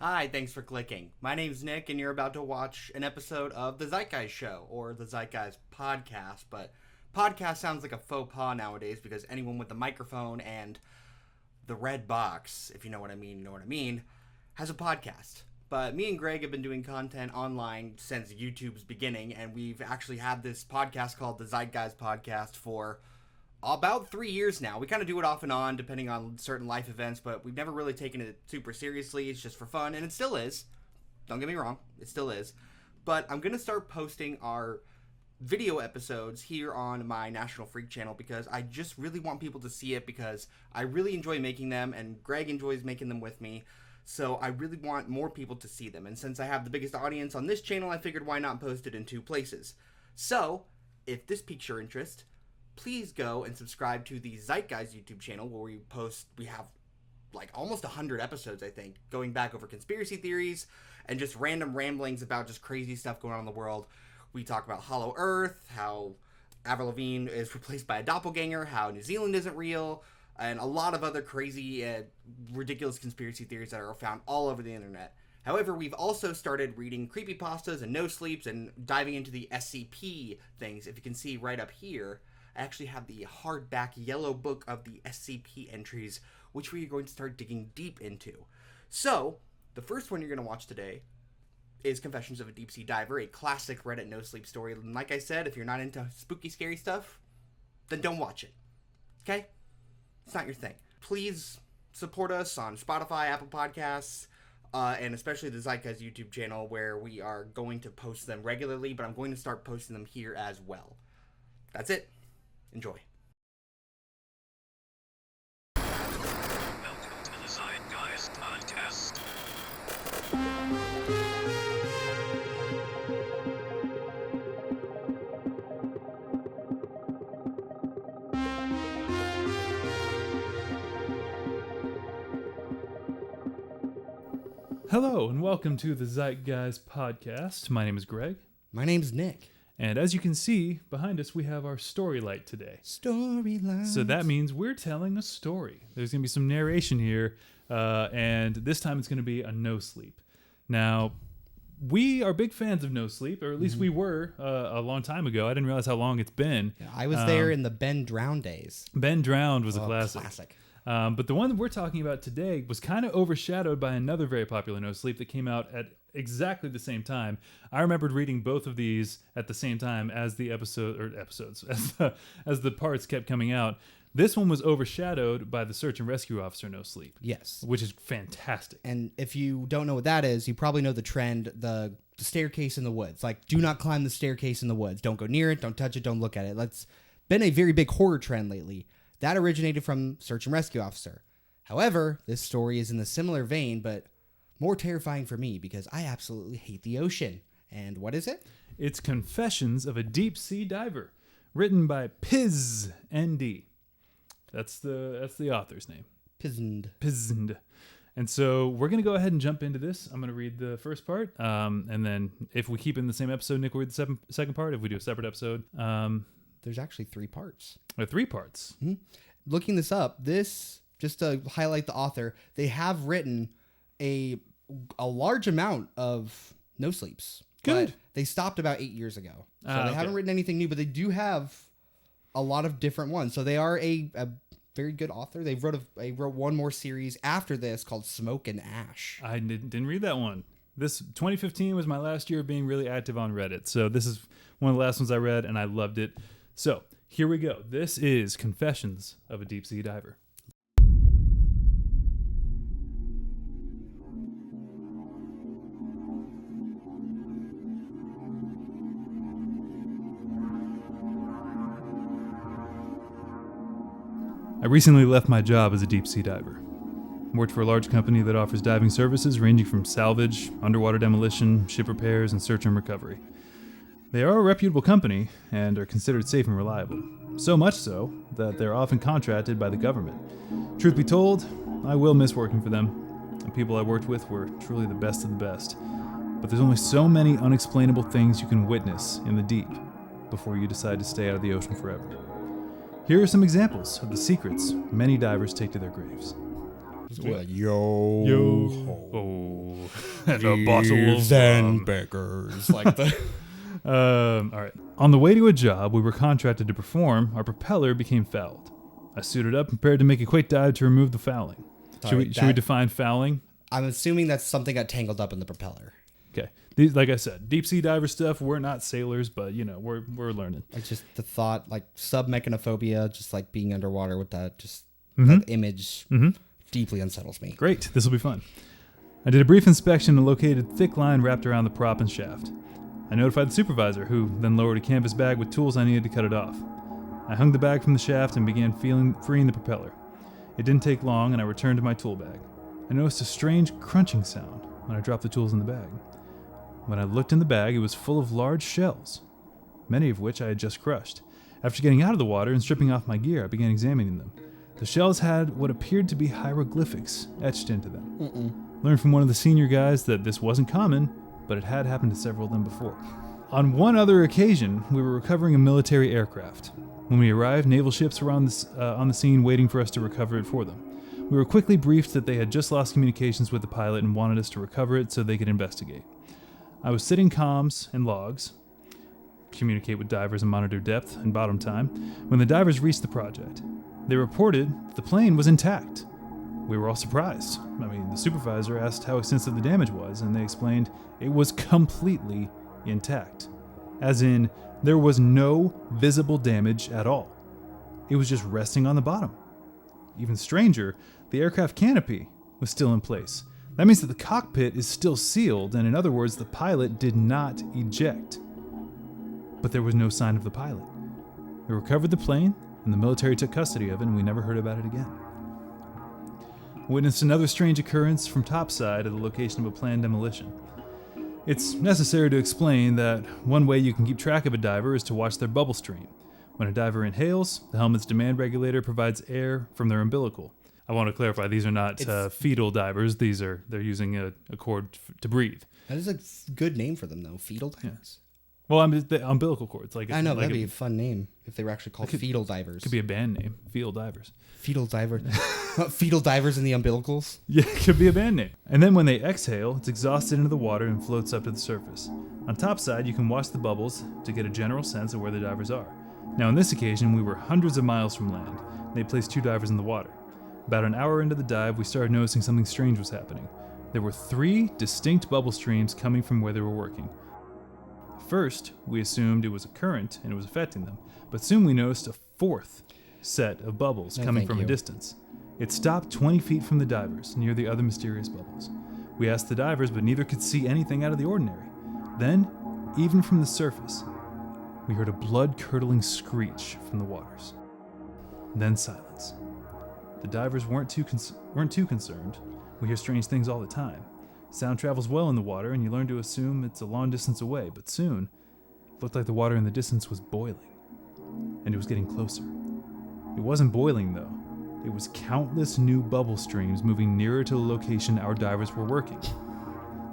Hi, thanks for clicking. My name's Nick, and you're about to watch an episode of The Zeitgeist Show, or The Zeitgeist Podcast, but podcast sounds like a faux pas nowadays because anyone with a microphone and the red box, if you know what I mean, has a podcast. But me and Greg have been doing content online since YouTube's beginning, and we've actually had this podcast called The Zeitgeist Podcast for about 3 years now. We kind of do it off and on depending on certain life events, but we've never really taken it super seriously. It's just for fun, and it still is. Don't get me wrong, it still is. But I'm going to start posting our video episodes here on my National Freak channel because I just really want people to see it because I really enjoy making them, and Greg enjoys making them with me. So I really want more people to see them, and since I have the biggest audience on this channel, I figured why not post it in two places. So, if this piques your interest, please go and subscribe to the Zeitgeist YouTube channel where we have like almost 100 episodes, I think, going back over conspiracy theories and just random ramblings about just crazy stuff going on in the world. We talk about Hollow Earth, how Avril Lavigne is replaced by a doppelganger, how New Zealand isn't real, and a lot of other crazy, ridiculous conspiracy theories that are found all over the internet. However, we've also started reading creepypastas and nosleeps and diving into the SCP things. If you can see right up here, I actually have the hardback yellow book of the SCP entries, which we are going to start digging deep into. So, the first one you're going to watch today is Confessions of a Deep Sea Diver, a classic Reddit no-sleep story. And like I said, if you're not into spooky, scary stuff, then don't watch it. Okay? It's not your thing. Please support us on Spotify, Apple Podcasts, and especially the Zeitgeist YouTube channel where we are going to post them regularly, but I'm going to start posting them here as well. That's it. Enjoy. Welcome to the Zeitgeist Podcast. Hello and welcome to the Zeitgeist Podcast. My name is Greg. My name's Nick. And as you can see, behind us we have our story light today. Storyline. So that means we're telling a story. There's going to be some narration here, and this time it's going to be a no sleep. Now, we are big fans of no sleep, or at least we were a long time ago. I didn't realize how long it's been. Yeah, I was there in the Ben Drowned days. Ben Drowned was a classic. But the one that we're talking about today was kind of overshadowed by another very popular no sleep that came out at exactly the same time. I remembered reading both of these at the same time as the episodes as the parts kept coming out. This one was overshadowed by the search and rescue officer no sleep. Yes. Which is fantastic. And if you don't know what that is, you probably know the trend, the staircase in the woods. Like, do not climb the staircase in the woods. Don't go near it. Don't touch it. Don't look at it. That's been a very big horror trend lately. That originated from search and rescue officer. However, this story is in the similar vein, but more terrifying for me because I absolutely hate the ocean. And what is it? It's Confessions of a Deep Sea Diver, written by Piz ND. That's the author's name. Pizned. And so we're going to go ahead and jump into this. I'm going to read the first part. And then if we keep in the same episode, Nick will read the second part. If we do a separate episode. There's actually 3 parts. 3 parts. Mm-hmm. Looking this up, just to highlight the author, they have written a large amount of no sleeps. Good. But they stopped about 8 years ago. So they Okay. haven't written anything new, but they do have a lot of different ones. So they are a very good author. They wrote one more series after this called Smoke and Ash. I didn't read that one. This 2015 was my last year of being really active on Reddit. So this is one of the last ones I read, and I loved it. So here we go. This is Confessions of a Deep Sea Diver. I recently left my job as a deep sea diver. Worked for a large company that offers diving services ranging from salvage, underwater demolition, ship repairs, and search and recovery. They are a reputable company and are considered safe and reliable. So much so that they're often contracted by the government. Truth be told, I will miss working for them. The people I worked with were truly the best of the best. But there's only so many unexplainable things you can witness in the deep before you decide to stay out of the ocean forever. Here are some examples of the secrets many divers take to their graves. Just be like, yo, Oh, and a bottle thieves of and beggars. Like the. All right. On the way to a job we were contracted to perform, our propeller became fouled. I suited up and prepared to make a quick dive to remove the fouling. Should we define fouling? I'm assuming that's something got tangled up in the propeller. Okay. These, like I said, deep sea diver stuff. We're not sailors, but we're learning. It's just the thought, like submechanophobia, just like being underwater with that, just that image deeply unsettles me. Great. This will be fun. I did a brief inspection and located thick line wrapped around the prop and shaft. I notified the supervisor, who then lowered a canvas bag with tools I needed to cut it off. I hung the bag from the shaft and began freeing the propeller. It didn't take long, and I returned to my tool bag. I noticed a strange crunching sound when I dropped the tools in the bag. When I looked in the bag, it was full of large shells, many of which I had just crushed. After getting out of the water and stripping off my gear, I began examining them. The shells had what appeared to be hieroglyphics etched into them. Learned from one of the senior guys that this wasn't common, but it had happened to several of them before. On one other occasion, we were recovering a military aircraft. When we arrived, naval ships were on the scene waiting for us to recover it for them. We were quickly briefed that they had just lost communications with the pilot and wanted us to recover it so they could investigate. I was sitting comms and logs, communicate with divers and monitor depth and bottom time, when the divers reached the project. They reported that the plane was intact. We were all surprised. The supervisor asked how extensive the damage was, and they explained it was completely intact. As in, there was no visible damage at all. It was just resting on the bottom. Even stranger, the aircraft canopy was still in place. That means that the cockpit is still sealed, and in other words, the pilot did not eject. But there was no sign of the pilot. We recovered the plane, and the military took custody of it, and we never heard about it again. Witnessed another strange occurrence from topside at the location of a planned demolition. It's necessary to explain that one way you can keep track of a diver is to watch their bubble stream. When a diver inhales, the helmet's demand regulator provides air from their umbilical. I want to clarify, these are not fetal divers. They're using a cord to breathe. That is a good name for them, though. Fetal divers. Well, the umbilical cords. I know, that'd be a fun name if they were actually called fetal divers. Could be a band name, fetal divers. Fetal divers. Fetal divers in the umbilicals? Yeah, it could be a band name. And then when they exhale, it's exhausted into the water and floats up to the surface. On topside, you can watch the bubbles to get a general sense of where the divers are. Now, on this occasion, we were hundreds of miles from land. They placed 2 divers in the water. About an hour into the dive, we started noticing something strange was happening. There were 3 distinct bubble streams coming from where they were working. First, we assumed it was a current and it was affecting them, but soon we noticed a 4th set of bubbles coming from a distance. It stopped 20 feet from the divers, near the other mysterious bubbles. We asked the divers, but neither could see anything out of the ordinary. Then, even from the surface, we heard a blood-curdling screech from the waters. Then silence. The divers weren't too concerned. We hear strange things all the time. Sound travels well in the water, and you learn to assume it's a long distance away, but soon, it looked like the water in the distance was boiling, and it was getting closer. It wasn't boiling, though. It was countless new bubble streams moving nearer to the location our divers were working.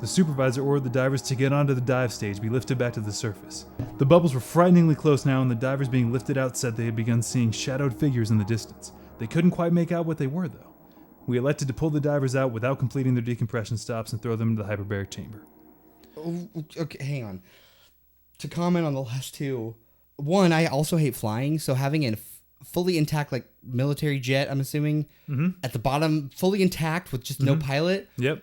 The supervisor ordered the divers to get onto the dive stage, be lifted back to the surface. The bubbles were frighteningly close now, and the divers being lifted out said they had begun seeing shadowed figures in the distance. They couldn't quite make out what they were, though. We elected to pull the divers out without completing their decompression stops and throw them into the hyperbaric chamber. Oh, okay, hang on. To comment on the last 2, one, I also hate flying, so having a fully intact, like, military jet, I'm assuming, at the bottom, fully intact with just no pilot. Yep.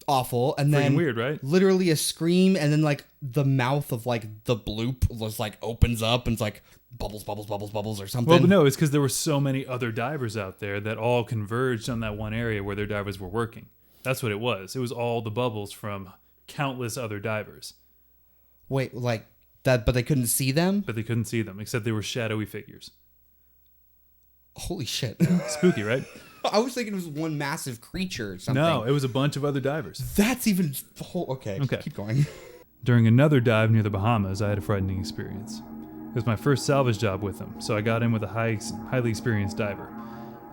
Awful. And Freaking then weird, right? Literally a scream, and then, like, the mouth of, like, the bloop was, like, opens up, and it's like, bubbles, bubbles, bubbles, bubbles, or something. Well, but no, it's because there were so many other divers out there that all converged on that one area where their divers were working. That's what it was. It was all the bubbles from countless other divers. Wait, like that, but they couldn't see them? But they couldn't see them, except they were shadowy figures. Holy shit. Spooky, right? I was thinking it was one massive creature or something. No, it was a bunch of other divers. That's even... Okay, keep going. During another dive near the Bahamas, I had a frightening experience. It was my first salvage job with them, so I got in with a highly experienced diver.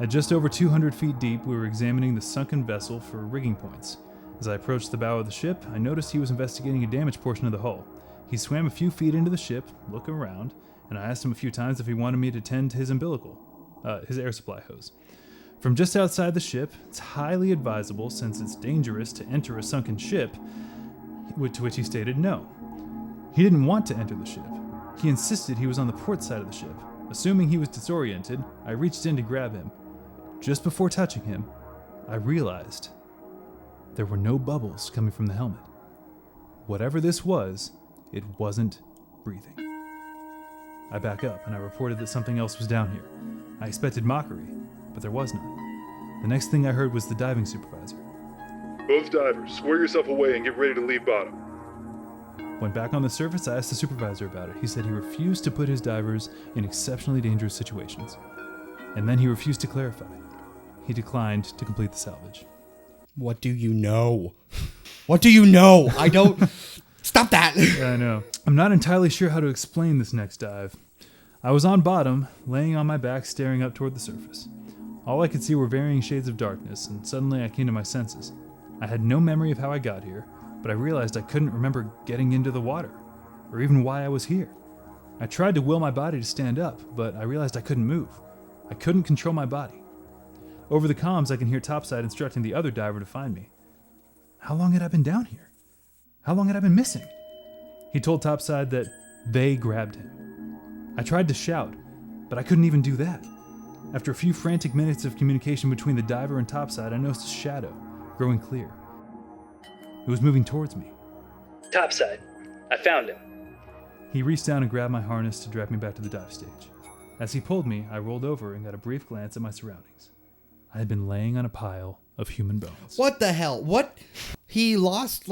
At just over 200 feet deep, we were examining the sunken vessel for rigging points. As I approached the bow of the ship, I noticed he was investigating a damaged portion of the hull. He swam a few feet into the ship, looking around, and I asked him a few times if he wanted me to tend to his umbilical, his air supply hose. From just outside the ship, it's highly advisable since it's dangerous to enter a sunken ship, to which he stated no. He didn't want to enter the ship. He insisted he was on the port side of the ship. Assuming he was disoriented, I reached in to grab him. Just before touching him, I realized there were no bubbles coming from the helmet. Whatever this was, it wasn't breathing. I back up and I reported that something else was down here. I expected mockery, but there was none. The next thing I heard was the diving supervisor. Both divers, square yourself away and get ready to leave bottom. When back on the surface, I asked the supervisor about it. He said he refused to put his divers in exceptionally dangerous situations. And then he refused to clarify. He declined to complete the salvage. What do you know? What do you know? I don't... Stop that! I know. I'm not entirely sure how to explain this next dive. I was on bottom, laying on my back, staring up toward the surface. All I could see were varying shades of darkness, and suddenly I came to my senses. I had no memory of how I got here, but I realized I couldn't remember getting into the water, or even why I was here. I tried to will my body to stand up, but I realized I couldn't move. I couldn't control my body. Over the comms, I can hear Topside instructing the other diver to find me. How long had I been down here? How long had I been missing? He told Topside that they grabbed him. I tried to shout, but I couldn't even do that. After a few frantic minutes of communication between the diver and Topside, I noticed a shadow, growing clear. It was moving towards me. Topside, I found him. He reached down and grabbed my harness to drag me back to the dive stage. As he pulled me, I rolled over and got a brief glance at my surroundings. I had been laying on a pile of human bones. What the hell? What? He lost,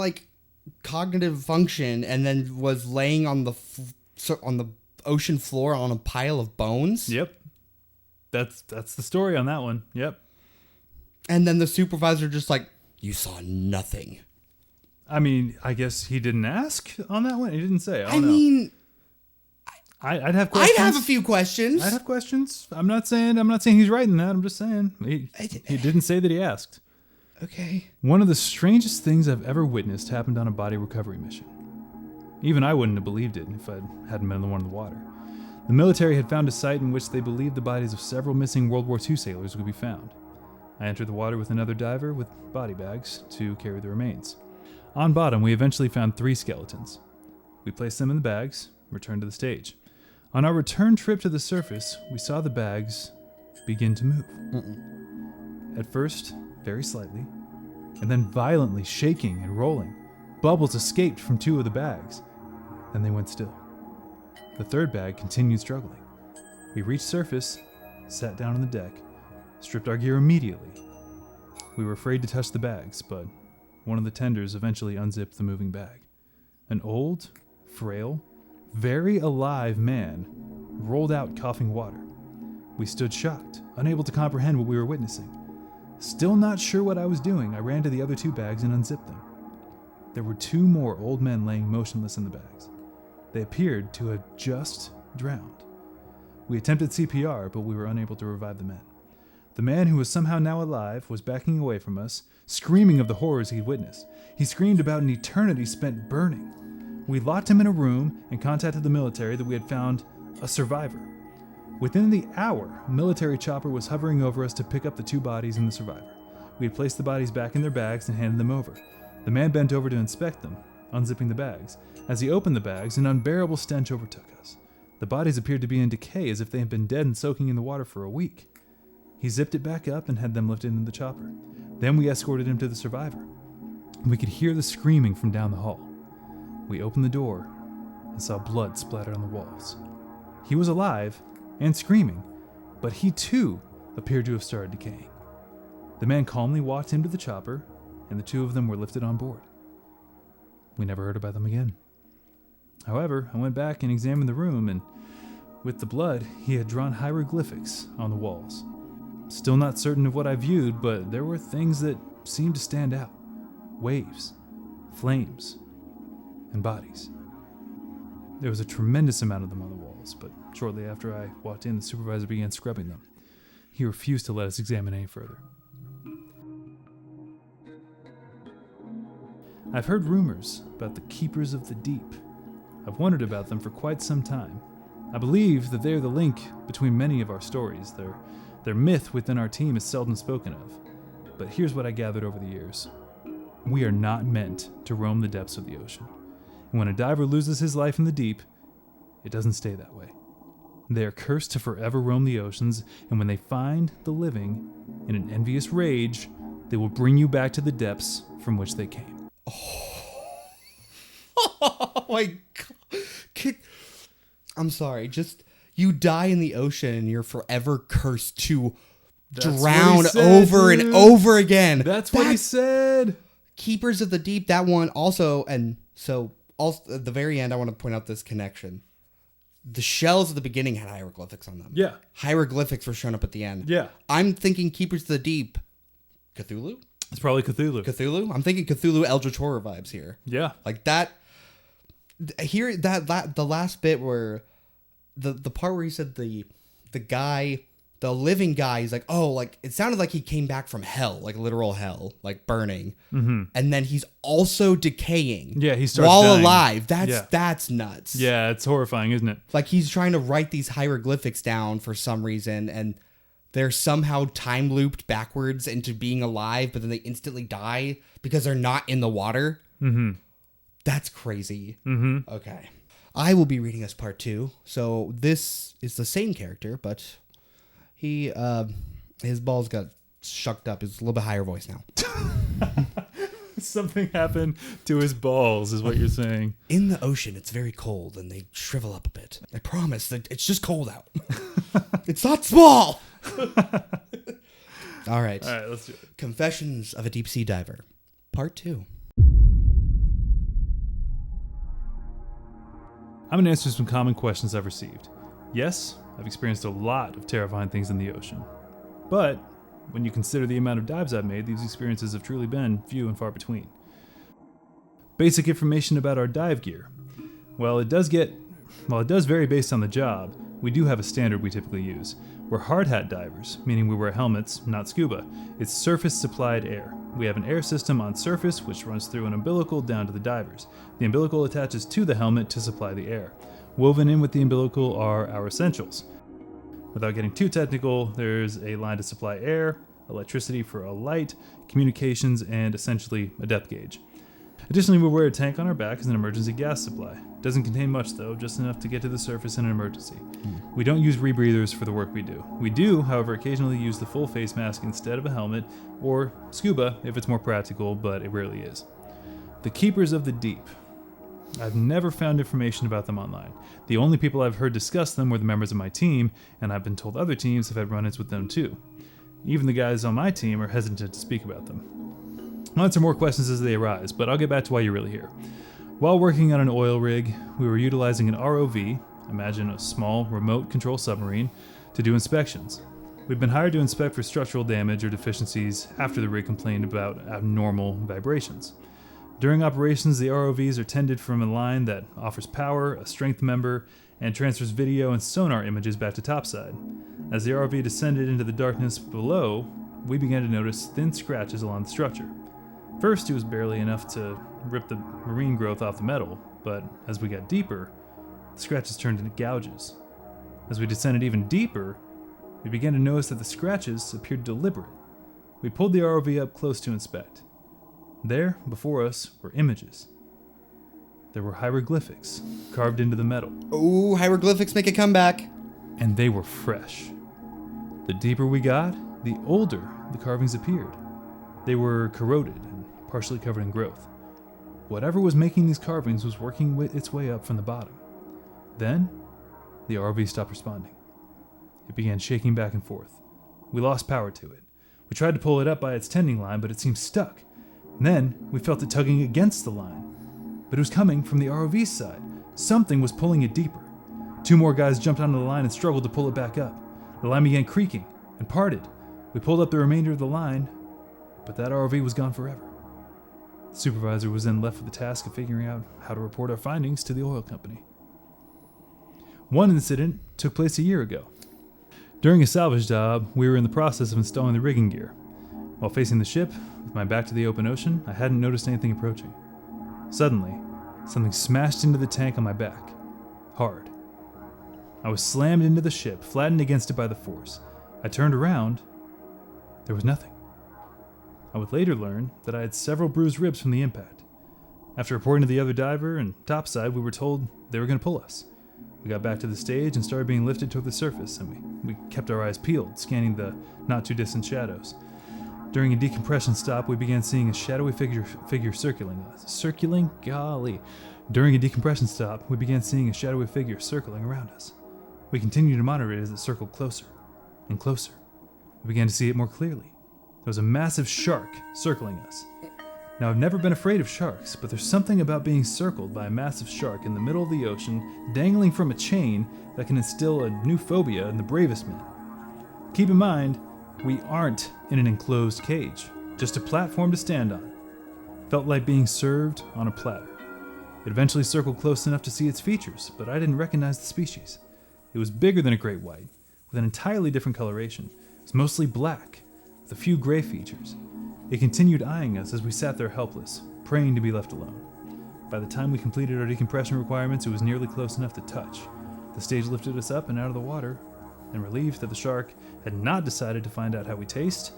cognitive function and then was laying on the ocean floor on a pile of bones? Yep. That's the story on that one. Yep. And then the supervisor just you saw nothing. I mean, I guess he didn't ask on that one. He didn't say. I don't know. mean, I'd have questions. I'd have a few questions. I'd have questions. I'm not saying he's right in that. I'm just saying he didn't say that he asked. Okay. One of the strangest things I've ever witnessed happened on a body recovery mission. Even I wouldn't have believed it if I hadn't been the one in the water. The military had found a site in which they believed the bodies of several missing World War II sailors would be found. I entered the water with another diver with body bags to carry the remains. On bottom, we eventually found 3 skeletons. We placed them in the bags, returned to the stage. On our return trip to the surface, we saw the bags begin to move. At first, very slightly, and then violently shaking and rolling. Bubbles escaped from 2 of the bags. Then they went still. The 3rd bag continued struggling. We reached surface, sat down on the deck, stripped our gear immediately. We were afraid to touch the bags, but one of the tenders eventually unzipped the moving bag. An old, frail, very alive man rolled out coughing water. We stood shocked, unable to comprehend what we were witnessing. Still not sure what I was doing, I ran to the other 2 bags and unzipped them. There were 2 more old men laying motionless in the bags. They appeared to have just drowned. We attempted CPR, but we were unable to revive the men. The man, who was somehow now alive, was backing away from us, screaming of the horrors he'd witnessed. He screamed about an eternity spent burning. We locked him in a room and contacted the military that we had found a survivor. Within the hour, a military chopper was hovering over us to pick up the 2 bodies and the survivor. We had placed the bodies back in their bags and handed them over. The man bent over to inspect them, unzipping the bags. As he opened the bags, an unbearable stench overtook us. The bodies appeared to be in decay, as if they had been dead and soaking in the water for a week. He zipped it back up and had them lifted into the chopper. Then we escorted him to the survivor. We could hear the screaming from down the hall. We opened the door and saw blood splattered on the walls. He was alive and screaming, but he too appeared to have started decaying. The man calmly walked him to the chopper, and the 2 of them were lifted on board. We never heard about them again. However, I went back and examined the room, and with the blood, he had drawn hieroglyphics on the walls. Still not certain of what I viewed, but there were things that seemed to stand out. Waves, flames, and bodies. There was a tremendous amount of them on the walls, but shortly after I walked in, the supervisor began scrubbing them. He refused to let us examine any further. I've heard rumors about the Keepers of the Deep. I've wondered about them for quite some time. I believe that they are the link between many of our stories. They're Their myth within our team is seldom spoken of. But here's what I gathered over the years. We are not meant to roam the depths of the ocean. And when a diver loses his life in the deep, it doesn't stay that way. They are cursed to forever roam the oceans, and when they find the living, in an envious rage, they will bring you back to the depths from which they came. Oh my God. I'm sorry. Just, you die in the ocean and you're forever cursed to drown over and over again. That's what he said. Keepers of the Deep, that one also, and so also at the very end, I want to point out this connection. The shells at the beginning had hieroglyphics on them. Yeah. Hieroglyphics were shown up at the end. Yeah. I'm thinking Keepers of the Deep. Cthulhu? It's probably Cthulhu. Cthulhu? I'm thinking Cthulhu Eldritch Horror vibes here. Yeah. Like that. Here, that the last bit where the part where he said the guy, the living guy, he's like, oh, like it sounded like he came back from hell, like literal hell, like burning, and then he's also decaying. Yeah, he starts while dying. alive. Yeah. That's nuts. Yeah, it's horrifying, isn't it? Like he's trying to write these hieroglyphics down for some reason, and they're somehow time looped backwards into being alive, but then they instantly die because they're not in the water. Mm-hmm. That's crazy. Mm-hmm. Okay. I will be reading us part 2. So this is the same character, but he, his balls got shucked up. It's a little bit higher voice now. Something happened to his balls, is what you're saying. In the ocean, it's very cold and they shrivel up a bit. I promise that it's just cold out. It's not small. All right. All right, let's do it. Confessions of a Deep Sea Diver, part 2. I'm going to answer some common questions I've received. Yes, I've experienced a lot of terrifying things in the ocean. But when you consider the amount of dives I've made, these experiences have truly been few and far between. Basic information about our dive gear. While it does vary based on the job, we do have a standard we typically use. We're hard hat divers, meaning we wear helmets, not scuba. It's surface supplied air. We have an air system on surface which runs through an umbilical down to the divers. The umbilical attaches to the helmet to supply the air. Woven in with the umbilical are our essentials. Without getting too technical, there's a line to supply air, electricity for a light, communications, and essentially a depth gauge. Additionally, we wear a tank on our back as an emergency gas supply. Doesn't contain much though, just enough to get to the surface in an emergency. We don't use rebreathers for the work we do. We do, however, occasionally use the full face mask instead of a helmet, or scuba if it's more practical, but it rarely is. The Keepers of the Deep. I've never found information about them online. The only people I've heard discuss them were the members of my team, and I've been told other teams have had run-ins with them too. Even the guys on my team are hesitant to speak about them. I'll answer more questions as they arise, but I'll get back to why you're really here. While working on an oil rig, we were utilizing an ROV, imagine a small remote control submarine, to do inspections. We've been hired to inspect for structural damage or deficiencies after the rig complained about abnormal vibrations. During operations, the ROVs are tended from a line that offers power, a strength member, and transfers video and sonar images back to topside. As the ROV descended into the darkness below, we began to notice thin scratches along the structure. First, it was barely enough to rip the marine growth off the metal, but as we got deeper, the scratches turned into gouges. As we descended even deeper, we began to notice that the scratches appeared deliberate. We pulled the ROV up close to inspect. There, before us, were images. There were hieroglyphics carved into the metal. Ooh, hieroglyphics make a comeback. And they were fresh. The deeper we got, the older the carvings appeared. They were corroded and partially covered in growth. Whatever was making these carvings was working its way up from the bottom. Then, the ROV stopped responding. It began shaking back and forth. We lost power to it. We tried to pull it up by its tending line, but it seemed stuck. And then, we felt it tugging against the line. But it was coming from the ROV's side. Something was pulling it deeper. 2 more guys jumped onto the line and struggled to pull it back up. The line began creaking and parted. We pulled up the remainder of the line, but that ROV was gone forever. The supervisor was then left with the task of figuring out how to report our findings to the oil company. One incident took place a year ago. During a salvage job, we were in the process of installing the rigging gear. While facing the ship, with my back to the open ocean, I hadn't noticed anything approaching. Suddenly, something smashed into the tank on my back. Hard. I was slammed into the ship, flattened against it by the force. I turned around. There was nothing. I would later learn that I had several bruised ribs from the impact. After reporting to the other diver and topside, we were told they were going to pull us. We got back to the stage and started being lifted toward the surface, and we kept our eyes peeled, scanning the not-too-distant shadows. During a decompression stop, we began seeing a shadowy figure circling us. During a decompression stop, we began seeing a shadowy figure circling around us. We continued to monitor it as it circled closer and closer. We began to see it more clearly. There was a massive shark circling us. Now, I've never been afraid of sharks, but there's something about being circled by a massive shark in the middle of the ocean, dangling from a chain, that can instill a new phobia in the bravest men. Keep in mind, we aren't in an enclosed cage, just a platform to stand on. Felt like being served on a platter. It eventually circled close enough to see its features, but I didn't recognize the species. It was bigger than a great white, with an entirely different coloration. It was mostly black, with a few gray features. It continued eyeing us as we sat there helpless, praying to be left alone. By the time we completed our decompression requirements, it was nearly close enough to touch. The stage lifted us up and out of the water, and relieved that the shark had not decided to find out how we taste.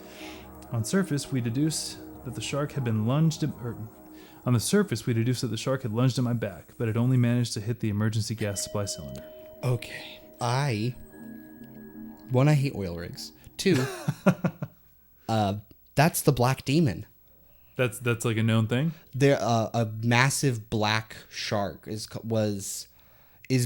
On the surface, we deduced that the shark had lunged at my back, but had only managed to hit the emergency gas supply cylinder. Okay. One, I hate oil rigs. Two, that's the black demon. That's like a known thing? There, a massive black shark is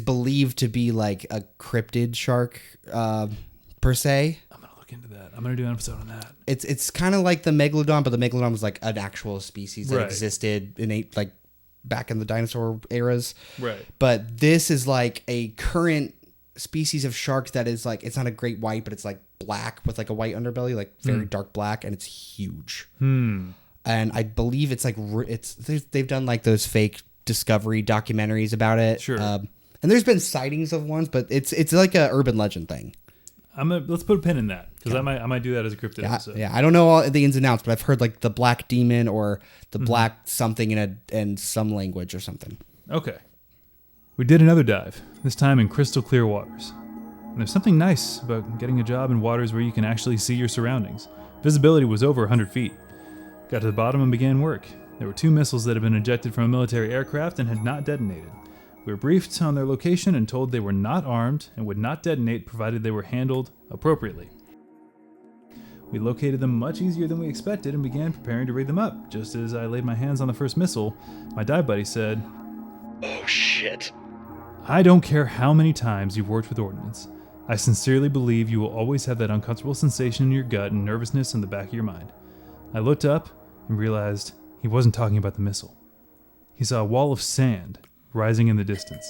believed to be like a cryptid shark, per se. I'm gonna look into that. I'm gonna do an episode on that. It's kind of like the megalodon, but the megalodon was like an actual species that Right. existed like back in the dinosaur eras. Right. But this is like a current species of shark that is like, it's not a great white, but it's like black with like a white underbelly, like very dark black, and it's huge. And I believe it's like they've done like those fake Discovery documentaries about it. Sure. And there's been sightings of ones, but it's like a urban legend thing. Let's put a pin in that, because I might do that as a cryptid episode. Yeah, I don't know all the ins and outs, but I've heard like the black demon or the black something in some language or something. Okay. We did another dive, this time in crystal clear waters. And there's something nice about getting a job in waters where you can actually see your surroundings. Visibility was over 100 feet. Got to the bottom and began work. There were 2 missiles that had been ejected from a military aircraft and had not detonated. We were briefed on their location and told they were not armed and would not detonate provided they were handled appropriately. We located them much easier than we expected and began preparing to raid them up. Just as I laid my hands on the first missile, my dive buddy said, Oh shit. I don't care how many times you've worked with ordnance. I sincerely believe you will always have that uncomfortable sensation in your gut and nervousness in the back of your mind. I looked up and realized he wasn't talking about the missile. He saw a wall of sand rising in the distance.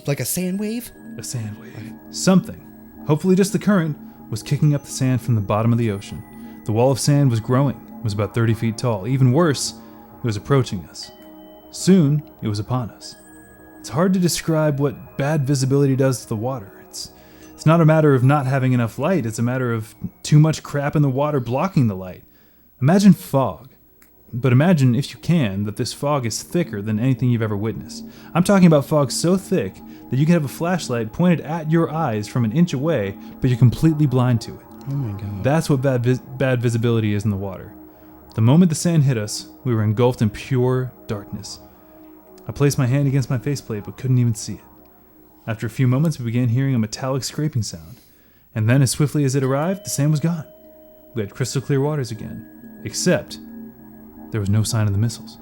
Like a sand wave? A sand wave. Something, hopefully just the current, was kicking up the sand from the bottom of the ocean. The wall of sand was growing. It was about 30 feet tall. Even worse, it was approaching us. Soon, it was upon us. It's hard to describe what bad visibility does to the water. It's not a matter of not having enough light, it's a matter of too much crap in the water blocking the light. Imagine fog. But imagine, if you can, that this fog is thicker than anything you've ever witnessed. I'm talking about fog so thick that you can have a flashlight pointed at your eyes from an inch away, but you're completely blind to it. Oh my god. That's what bad visibility is in the water. The moment the sand hit us, we were engulfed in pure darkness. I placed my hand against my faceplate but couldn't even see it. After a few moments, we began hearing a metallic scraping sound. And then, as swiftly as it arrived, the sand was gone. We had crystal clear waters again. Except, there was no sign of the missiles.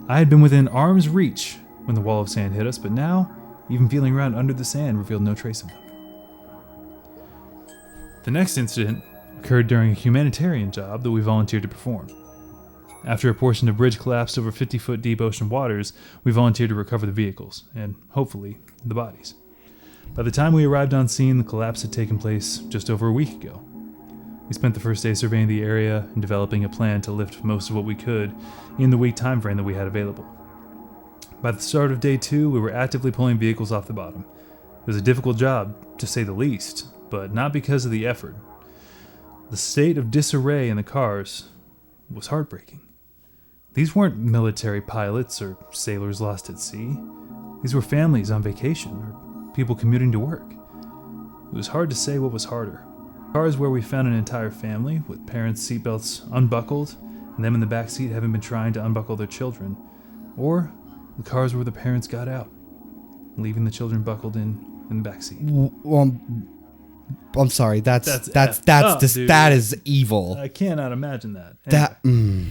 I had been within arm's reach when the wall of sand hit us, but now, even feeling around under the sand revealed no trace of them. The next incident occurred during a humanitarian job that we volunteered to perform. After a portion of bridge collapsed over 50-foot deep ocean waters, we volunteered to recover the vehicles, and, hopefully, the bodies. By the time we arrived on scene, the collapse had taken place just over a week ago. We spent the first day surveying the area and developing a plan to lift most of what we could in the week time frame that we had available. By the start of day 2, we were actively pulling vehicles off the bottom. It was a difficult job, to say the least, but not because of the effort. The state of disarray in the cars was heartbreaking. These weren't military pilots or sailors lost at sea. These were families on vacation or people commuting to work. It was hard to say what was harder. Cars where we found an entire family, with parents' seatbelts unbuckled, and them in the back seat having been trying to unbuckle their children. Or the cars where the parents got out, leaving the children buckled in the back seat. Well, I'm sorry. That is evil. I cannot imagine that. Anyway.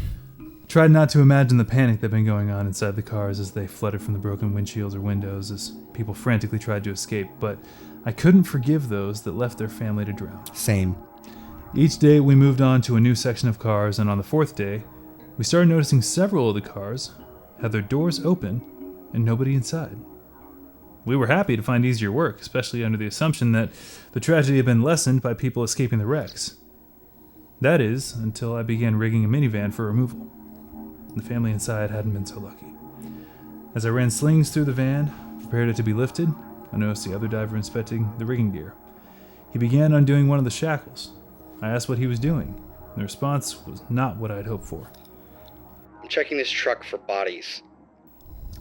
Tried not to imagine the panic that had been going on inside the cars as they fluttered from the broken windshields or windows as people frantically tried to escape, but I couldn't forgive those that left their family to drown. Same. Each day we moved on to a new section of cars, and on the fourth day, we started noticing several of the cars had their doors open and nobody inside. We were happy to find easier work, especially under the assumption that the tragedy had been lessened by people escaping the wrecks. That is, until I began rigging a minivan for removal. The family inside hadn't been so lucky. As I ran slings through the van, prepared it to be lifted, I noticed the other diver inspecting the rigging gear. He began undoing one of the shackles. I asked what he was doing, and the response was not what I'd hoped for. I'm checking this truck for bodies.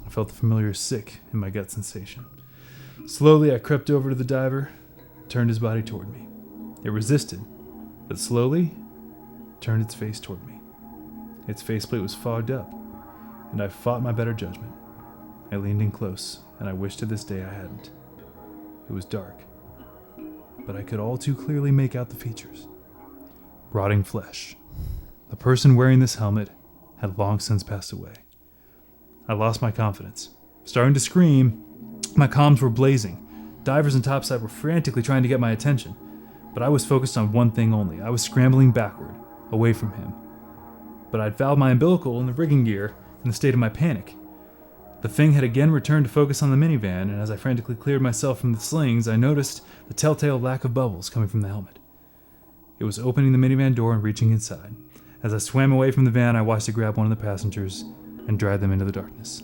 I felt the familiar sick in my gut sensation. Slowly, I crept over to the diver, turned his body toward me. It resisted, but slowly turned its face toward me. Its faceplate was fogged up, and I fought my better judgment. I leaned in close, and I wish to this day I hadn't. It was dark, but I could all too clearly make out the features. Rotting flesh. The person wearing this helmet had long since passed away. I lost my confidence. Starting to scream, my comms were blazing. Divers and topside were frantically trying to get my attention, but I was focused on one thing only. I was scrambling backward, away from him. But I'd fouled my umbilical in the rigging gear in the state of my panic. The thing had again returned to focus on the minivan, and as I frantically cleared myself from the slings, I noticed the telltale lack of bubbles coming from the helmet. It was opening the minivan door and reaching inside. As I swam away from the van, I watched it grab one of the passengers and drag them into the darkness.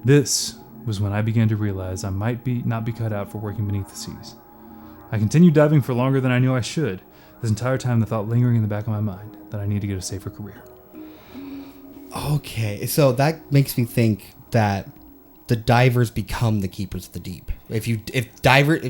This was when I began to realize I might not be cut out for working beneath the seas. I continued diving for longer than I knew I should, this entire time the thought lingering in the back of my mind that I need to get a safer career. Okay, so that makes me think that the divers become the keepers of the deep. If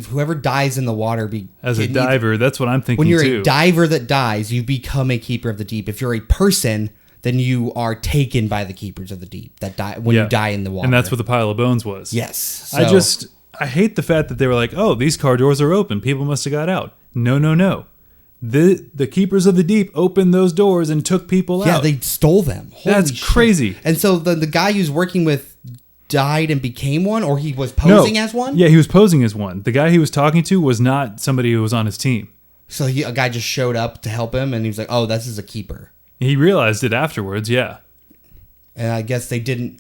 whoever dies in the water as a diver, that's what I'm thinking when you're too. a diver that dies, you become a keeper of the deep. If you're a person, then you are taken by the keepers of the deep that die when you die in the water. And that's what the pile of bones was. Yes. So, I hate the fact that they were like, oh, these car doors are open. People must have got out. No. The keepers of the deep opened those doors and took people out. Yeah, they stole them. That's crazy. And so the guy who's working with died and became one, or he was posing as one? Yeah, he was posing as one. The guy he was talking to was not somebody who was on his team. So a guy just showed up to help him, and he was like, oh, this is a keeper. He realized it afterwards, yeah. And I guess they didn't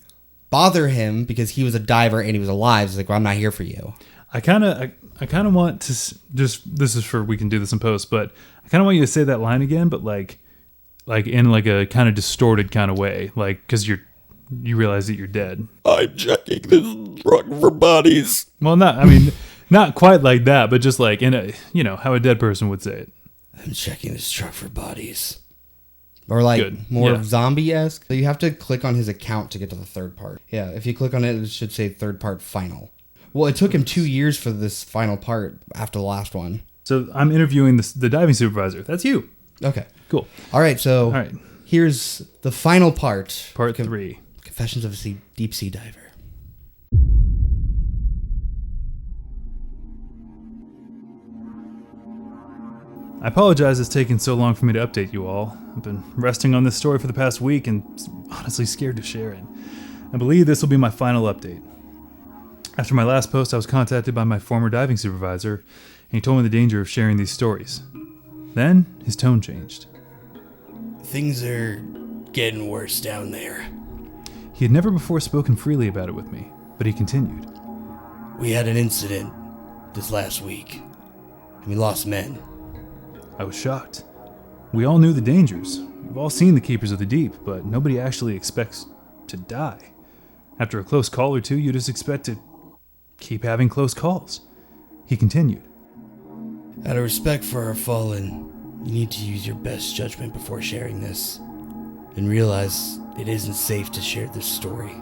bother him because he was a diver and he was alive. It's like, well, I'm not here for you. I kind of want to just, this is for, we can do this in post, but I kind of want you to say that line again, but like in like a kind of distorted kind of way, like, because you realize that you're dead. I'm checking this truck for bodies. Well, not quite like that, but just like in a, how a dead person would say it. I'm checking this truck for bodies. Or like more zombie-esque. So you have to click on his account to get to the third part. Yeah, if you click on it, it should say third part final. Well, it took him 2 years for this final part after the last one. So I'm interviewing the diving supervisor. That's you. Okay. Cool. All right, so here's the final part. Part 3. Confessions of a Deep Sea Diver. I apologize it's taken so long for me to update you all. I've been resting on this story for the past week and honestly scared to share it. I believe this will be my final update. After my last post, I was contacted by my former diving supervisor, and he told me the danger of sharing these stories. Then, his tone changed. Things are getting worse down there. He had never before spoken freely about it with me, but he continued. We had an incident this last week, and we lost men. I was shocked. We all knew the dangers. We've all seen the Keepers of the Deep, but nobody actually expects to die. After a close call or two, you just expect to keep having close calls. He continued. Out of respect for our fallen, you need to use your best judgment before sharing this, and realize it isn't safe to share this story.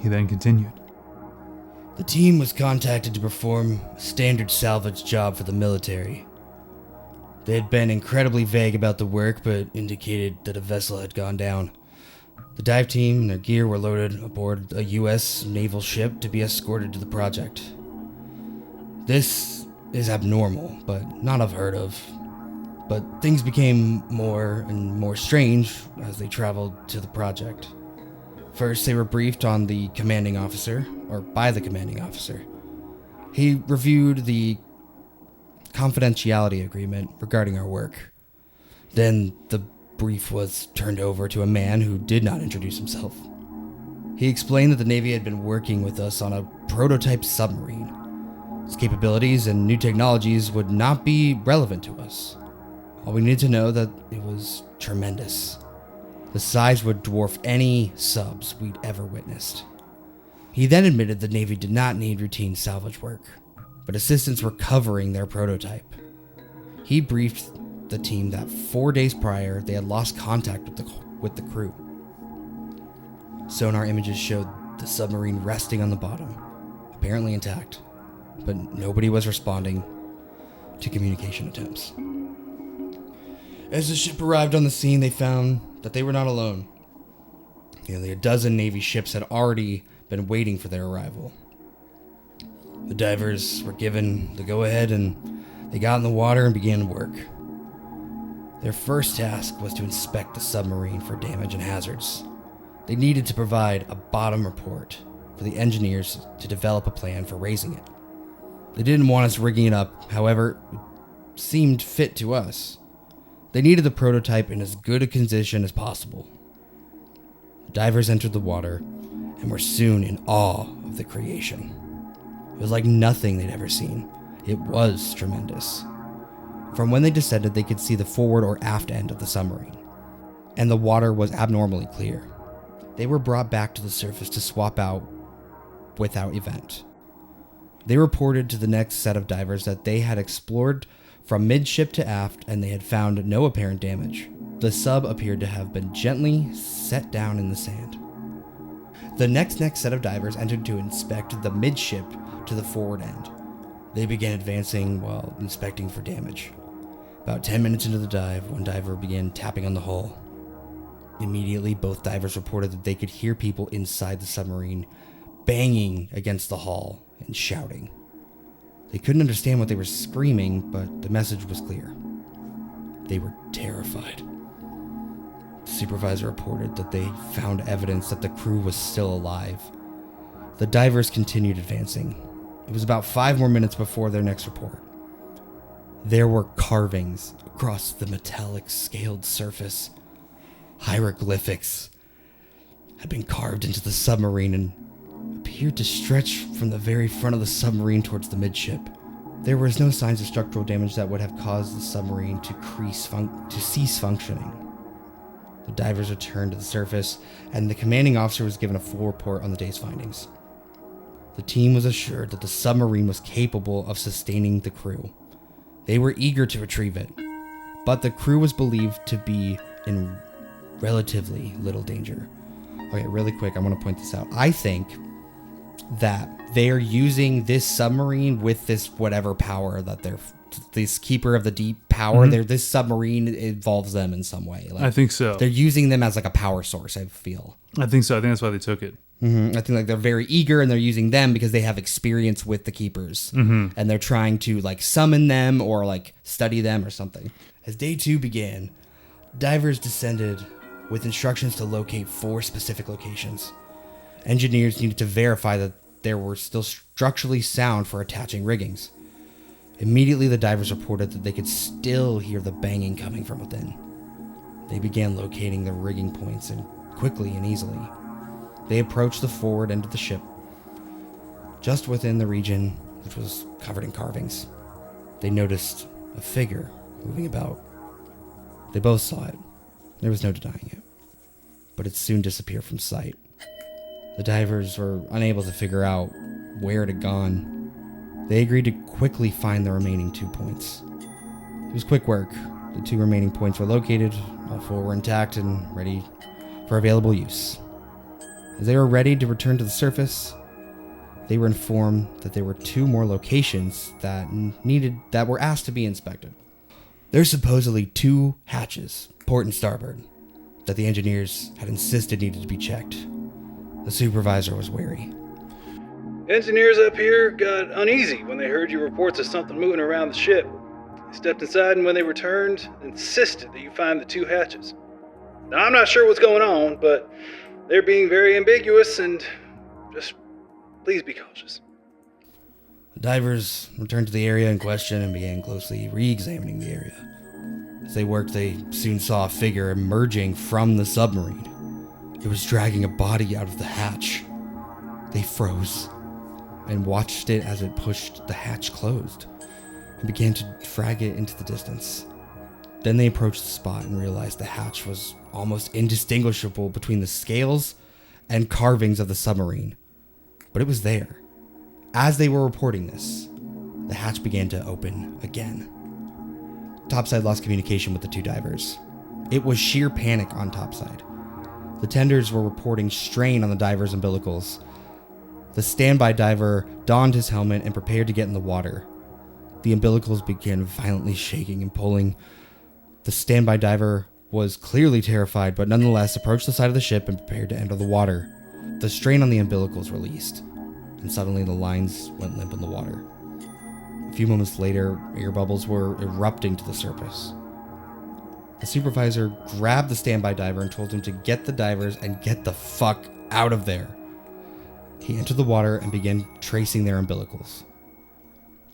He then continued. The team was contacted to perform a standard salvage job for the military. They had been incredibly vague about the work, but indicated that a vessel had gone down. The dive team and their gear were loaded aboard a U.S. naval ship to be escorted to the project. This is abnormal, but not unheard of. But things became more and more strange as they traveled to the project. First, they were briefed on the commanding officer, or by the commanding officer. He reviewed the confidentiality agreement regarding our work. Then the brief was turned over to a man who did not introduce himself. He explained that the Navy had been working with us on a prototype submarine. Its capabilities and new technologies would not be relevant to us. All we needed to know that it was tremendous. The size would dwarf any subs we'd ever witnessed. He then admitted the Navy did not need routine salvage work, but assistance recovering their prototype. He briefed the team that 4 days prior they had lost contact with the crew. Sonar images showed the submarine resting on the bottom, apparently intact, but nobody was responding to communication attempts. As the ship arrived on the scene, they found that they were not alone. Nearly a dozen Navy ships had already been waiting for their arrival. The divers were given the go-ahead and they got in the water and began work. Their first task was to inspect the submarine for damage and hazards. They needed to provide a bottom report for the engineers to develop a plan for raising it. They didn't want us rigging it up, however, it seemed fit to us. They needed the prototype in as good a condition as possible. The divers entered the water and were soon in awe of the creation. It was like nothing they'd ever seen. It was tremendous. From when they descended, they could see the forward or aft end of the submarine, and the water was abnormally clear. They were brought back to the surface to swap out without event. They reported to the next set of divers that they had explored from midship to aft and they had found no apparent damage. The sub appeared to have been gently set down in the sand. The next set of divers entered to inspect the midship to the forward end. They began advancing while inspecting for damage. About 10 minutes into the dive, one diver began tapping on the hull. Immediately, both divers reported that they could hear people inside the submarine banging against the hull and shouting. They couldn't understand what they were screaming, but the message was clear. They were terrified. The supervisor reported that they found evidence that the crew was still alive. The divers continued advancing. It was about 5 more minutes before their next report. There were carvings across the metallic scaled surface. Hieroglyphics had been carved into the submarine and appeared to stretch from the very front of the submarine towards the midship. There was no signs of structural damage that would have caused the submarine to cease functioning. The divers returned to the surface, and the commanding officer was given a full report on the day's findings. The team was assured that the submarine was capable of sustaining the crew. They were eager to retrieve it, but the crew was believed to be in relatively little danger. Okay, really quick, I want to point this out. I think that they are using this submarine with this whatever power that they're this keeper of the deep power. This submarine involves them in some way. Like, I think so. They're using them as like a power source, I feel. I think so. I think that's why they took it. I think like they're very eager and they're using them because they have experience with the keepers, and they're trying to like summon them or like study them or something. As day 2 began, divers descended with instructions to locate 4 specific locations. Engineers needed to verify that there were still structurally sound for attaching riggings. Immediately, the divers reported that they could still hear the banging coming from within. They began locating the rigging points and quickly and easily. They approached the forward end of the ship, just within the region which was covered in carvings. They noticed a figure moving about. They both saw it. There was no denying it, but it soon disappeared from sight. The divers were unable to figure out where it had gone. They agreed to quickly find the remaining 2 points. It was quick work. The 2 remaining points were located, all 4 were intact and ready for available use. As they were ready to return to the surface, they were informed that there were 2 more locations that were asked to be inspected. There's supposedly 2 hatches, port and starboard, that the engineers had insisted needed to be checked. The supervisor was wary. Engineers up here got uneasy when they heard your reports of something moving around the ship. They stepped inside, and when they returned, insisted that you find the 2 hatches. Now, I'm not sure what's going on, but they're being very ambiguous, and just please be cautious. The divers returned to the area in question and began closely re-examining the area. As they worked, they soon saw a figure emerging from the submarine. It was dragging a body out of the hatch. They froze and watched it as it pushed the hatch closed and began to drag it into the distance. Then they approached the spot and realized the hatch was almost indistinguishable between the scales and carvings of the submarine. But it was there. As they were reporting this, the hatch began to open again. Topside lost communication with the 2 divers. It was sheer panic on Topside. The tenders were reporting strain on the divers' umbilicals. The standby diver donned his helmet and prepared to get in the water. The umbilicals began violently shaking and pulling. The standby diver was clearly terrified, but nonetheless approached the side of the ship and prepared to enter the water. The strain on the umbilicals released, and suddenly the lines went limp in the water. A few moments later, air bubbles were erupting to the surface. The supervisor grabbed the standby diver and told him to get the divers and get the fuck out of there. He entered the water and began tracing their umbilicals.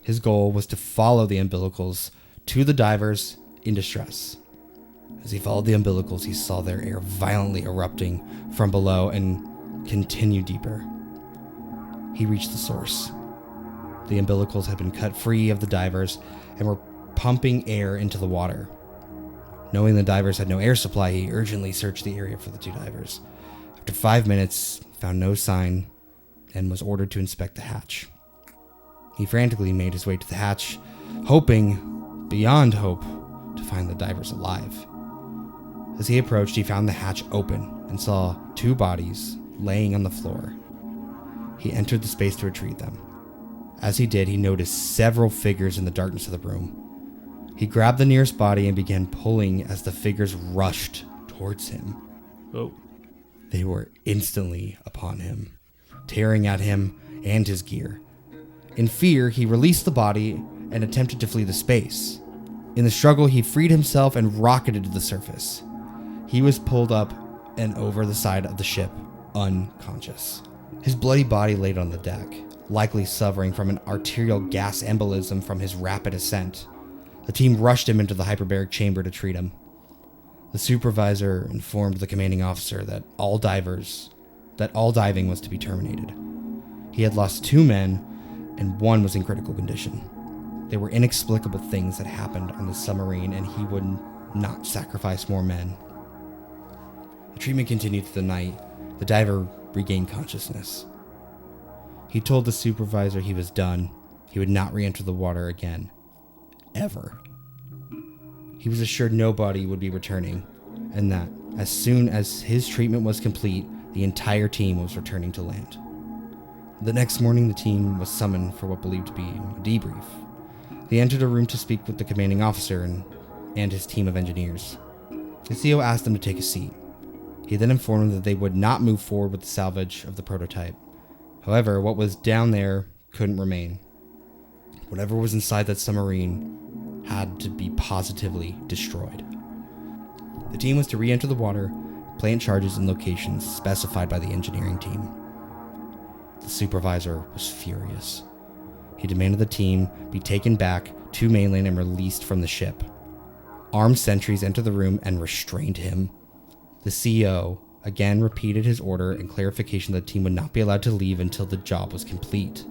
His goal was to follow the umbilicals to the divers in distress. As he followed the umbilicals, he saw their air violently erupting from below and continue deeper. He reached the source. The umbilicals had been cut free of the divers and were pumping air into the water. Knowing the divers had no air supply, he urgently searched the area for the 2 divers. After 5 minutes, found no sign and was ordered to inspect the hatch. He frantically made his way to the hatch, hoping, beyond hope, to find the divers alive. As he approached, he found the hatch open and saw 2 bodies laying on the floor. He entered the space to retrieve them. As he did, he noticed several figures in the darkness of the room. He grabbed the nearest body and began pulling as the figures rushed towards him. Oh. They were instantly upon him, tearing at him and his gear. In fear, he released the body and attempted to flee the space. In the struggle, he freed himself and rocketed to the surface. He was pulled up and over the side of the ship, unconscious. His bloody body laid on the deck, likely suffering from an arterial gas embolism from his rapid ascent. The team rushed him into the hyperbaric chamber to treat him. The supervisor informed the commanding officer that all diving was to be terminated. He had lost 2 men, and 1 was in critical condition. There were inexplicable things that happened on the submarine, and he would not sacrifice more men. The treatment continued through the night. The diver regained consciousness. He told the supervisor he was done. He would not re-enter the water again. Ever. He was assured nobody would be returning, and that as soon as his treatment was complete, the entire team was returning to land. The next morning, the team was summoned for what believed to be a debrief. They entered a room to speak with the commanding officer and his team of engineers. The CO asked them to take a seat. He then informed them that they would not move forward with the salvage of the prototype. However, what was down there couldn't remain. Whatever was inside that submarine had to be positively destroyed. The team was to re-enter the water, plant charges in locations specified by the engineering team. The supervisor was furious. He demanded the team be taken back to mainland and released from the ship. Armed sentries entered the room and restrained him. The CEO again repeated his order and clarification that the team would not be allowed to leave until the job was complete.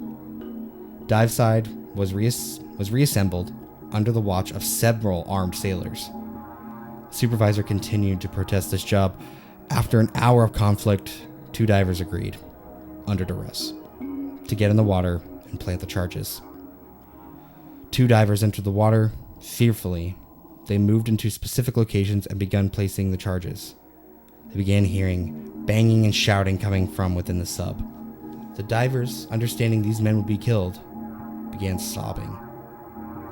Dive side was reassembled under the watch of several armed sailors. The supervisor continued to protest this job. After an hour of conflict, 2 divers agreed, under duress, to get in the water and plant the charges. 2 divers entered the water. Fearfully, they moved into specific locations and began placing the charges. They began hearing banging and shouting coming from within the sub. The divers, understanding these men would be killed, began sobbing.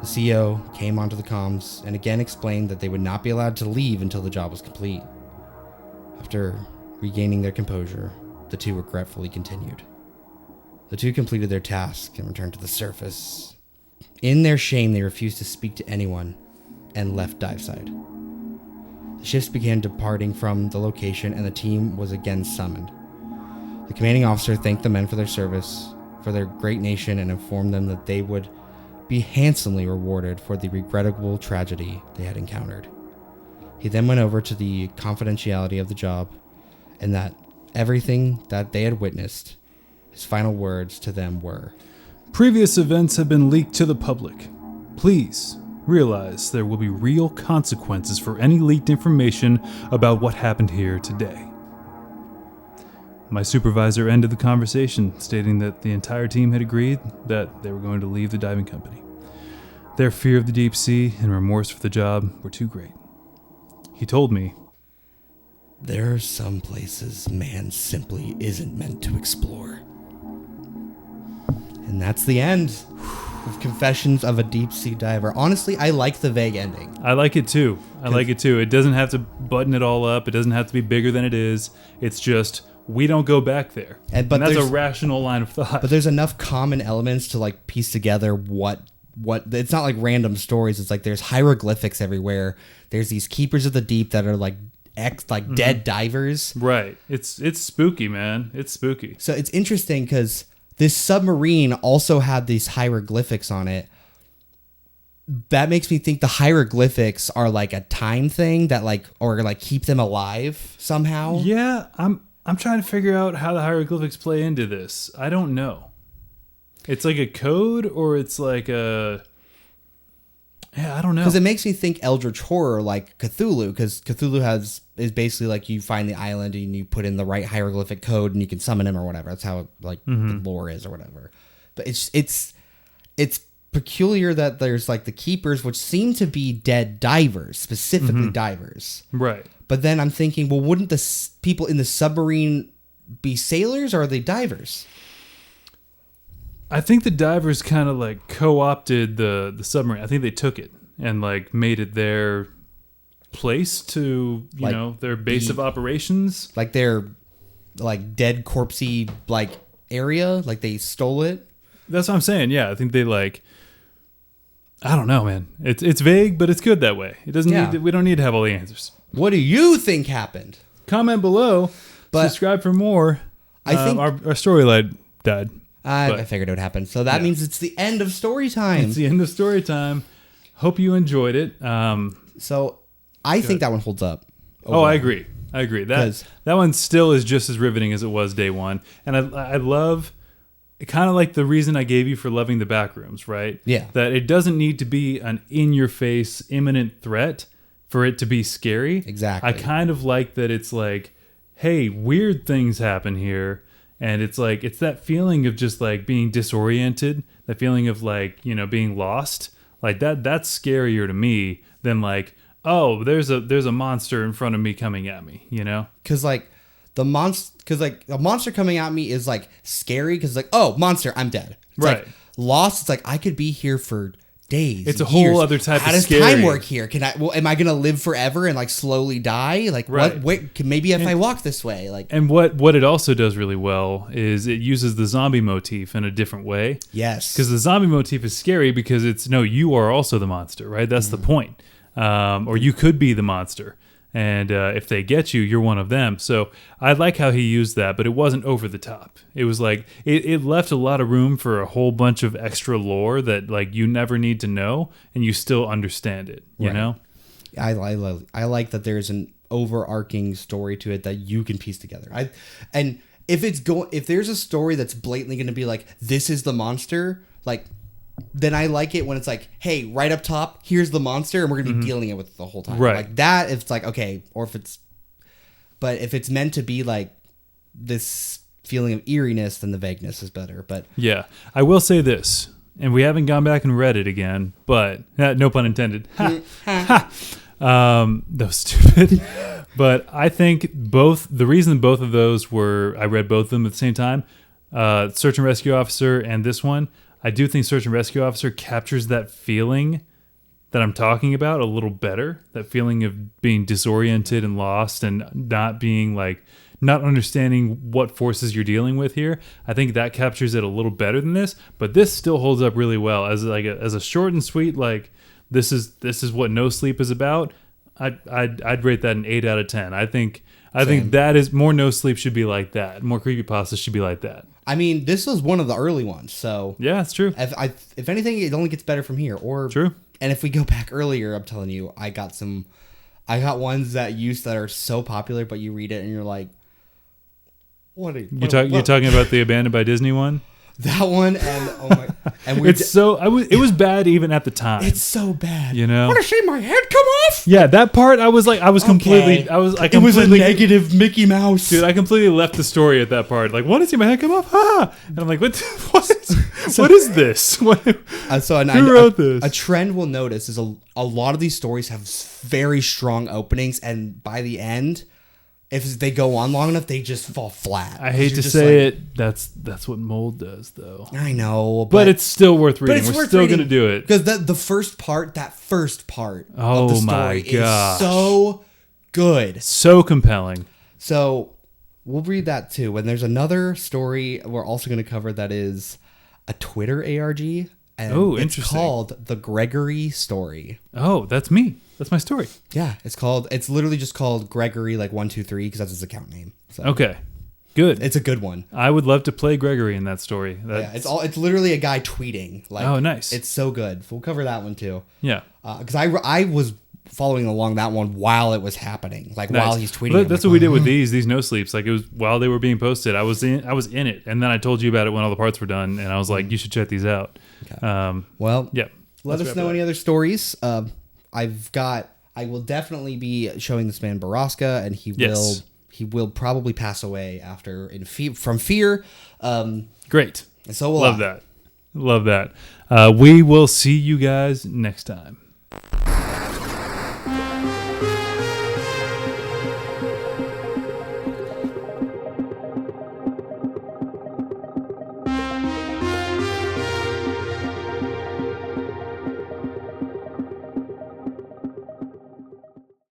The CO came onto the comms and again explained that they would not be allowed to leave until the job was complete. After regaining their composure, the two regretfully continued. The two completed their task and returned to the surface. In their shame, they refused to speak to anyone and left diveside. The ships began departing from the location and the team was again summoned. The commanding officer thanked the men for their service, for their great nation, and informed them that they would be handsomely rewarded for the regrettable tragedy they had encountered. He then went over to the confidentiality of the job and that everything that they had witnessed. His final words to them were, Previous events have been leaked to the public. Please realize there will be real consequences for any leaked information about what happened here today. My supervisor ended the conversation, stating that the entire team had agreed that they were going to leave the diving company. Their fear of the deep sea and remorse for the job were too great. He told me, "There are some places man simply isn't meant to explore." And that's the end of Confessions of a Deep Sea Diver. Honestly, I like the vague ending. I like it too. It doesn't have to button it all up. It doesn't have to be bigger than it is. It's just, we don't go back there. And that's a rational line of thought. But there's enough common elements to like piece together what it's not like random stories. It's like there's hieroglyphics everywhere. There's these keepers of the deep that are like dead divers. Right. It's spooky, man. It's spooky. So it's interesting because this submarine also had these hieroglyphics on it. That makes me think the hieroglyphics are like a time thing that or keep them alive somehow. Yeah, I'm trying to figure out how the hieroglyphics play into this. I don't know. It's like a code or it's like I don't know. Because it makes me think Eldritch Horror like Cthulhu, because Cthulhu is basically like you find the island and you put in the right hieroglyphic code and you can summon him or whatever. That's how the lore is or whatever. But it's peculiar that there's like the keepers, which seem to be dead divers, specifically divers. Right. But then I'm thinking, well, wouldn't the people in the submarine be sailors or are they divers? I think the divers kind of like co-opted the submarine. I think they took it and like made it their place to, their base of operations. Like their like dead corpsey like area, like they stole it. That's what I'm saying. Yeah, I think they I don't know, man. It's vague, but it's good that way. It doesn't we don't need to have all the answers. What do you think happened? Comment below. But subscribe for more. I think our storyline died. I figured it would happen. So that means it's the end of story time. It's the end of story time. Hope you enjoyed it. So I think that one holds up. Oh, I agree. That one still is just as riveting as it was day one. And I love kind of like the reason I gave you for loving the Backrooms, right? Yeah. That it doesn't need to be an in-your-face, imminent threat for it to be scary. Exactly. I kind of like that it's like, hey, weird things happen here. And it's like, it's that feeling of just like being disoriented, that feeling of like, being lost. Like that's scarier to me than like, oh, there's a monster in front of me coming at me, Because like a monster coming at me is like scary because like, oh, monster, I'm dead. It's right. Like, lost, it's like I could be here for days. It's a years. whole other type How of does scary. time work here? Am I gonna live forever and like slowly die? Like right. Maybe if I walk this way, like. And what it also does really well is it uses the zombie motif in a different way. Yes. Because the zombie motif is scary because you are also the monster, right? That's the point. Or you could be the monster. And if they get you, you're one of them. So I like how he used that, but it wasn't over the top. It was like, it left a lot of room for a whole bunch of extra lore that like you never need to know and you still understand it, you know? I like that there's an overarching story to it that you can piece together. And if there's a story that's blatantly going to be like, this is the monster, like, then I like it when it's like, hey, right up top, here's the monster, and we're going to be dealing it with the whole time. Right. Like that, if it's like, okay, but if it's meant to be like this feeling of eeriness, then the vagueness is better. But yeah, I will say this, and we haven't gone back and read it again, but no pun intended. That was stupid. But I think the reason both of those I read both of them at the same time, Search and Rescue Officer and this one, I do think Search and Rescue Officer captures that feeling that I'm talking about a little better. That feeling of being disoriented and lost and not being like, not understanding what forces you're dealing with here. I think that captures it a little better than this, but this still holds up really well as like as a short and sweet, like this is what No Sleep is about. I'd rate that an 8 out of 10. I think that is more. No Sleep should be like that. More creepypasta should be like that. I mean, this was one of the early ones, so yeah, it's true. If anything, it only gets better from here. Or true. And if we go back earlier, I'm telling you, I got ones that are so popular, but you read it and you're like, you're talking about the Abandoned by Disney one? That one, and oh my, and it was bad even at the time. It's so bad. You know, I want to see my head come off. Yeah, that part it was a negative Mickey Mouse, dude. I completely left the story at that part. Like, want to see my head come off? Ah! And I'm like, what is this? Who wrote this? A trend we'll notice is a lot of these stories have very strong openings, and by the end, if they go on long enough, they just fall flat. I hate to say it. That's what mold does, though. I know, but it's still worth reading. We're still going to do it because the first part of the story is so good, so compelling. So we'll read that too. And there's another story we're also going to cover that is a Twitter ARG. And it's called The Gregory Story. Oh, that's me. That's my story. Yeah, it's literally just called Gregory, like 123, because that's his account name. So. Okay, good. It's a good one. I would love to play Gregory in that story. It's literally a guy tweeting. Like, oh, nice. It's so good. We'll cover that one too. Yeah, because I was following along that one while it was happening, like while he's tweeting. Well, that's what we did with these No Sleeps. Like it was while they were being posted. I was in it, and then I told you about it when all the parts were done, and I was like, you should check these out. Okay. Yeah. Let us know any other stories. I will definitely be showing this man Baraska, and he will probably pass away from fear. Great. And so will Love that. We will see you guys next time.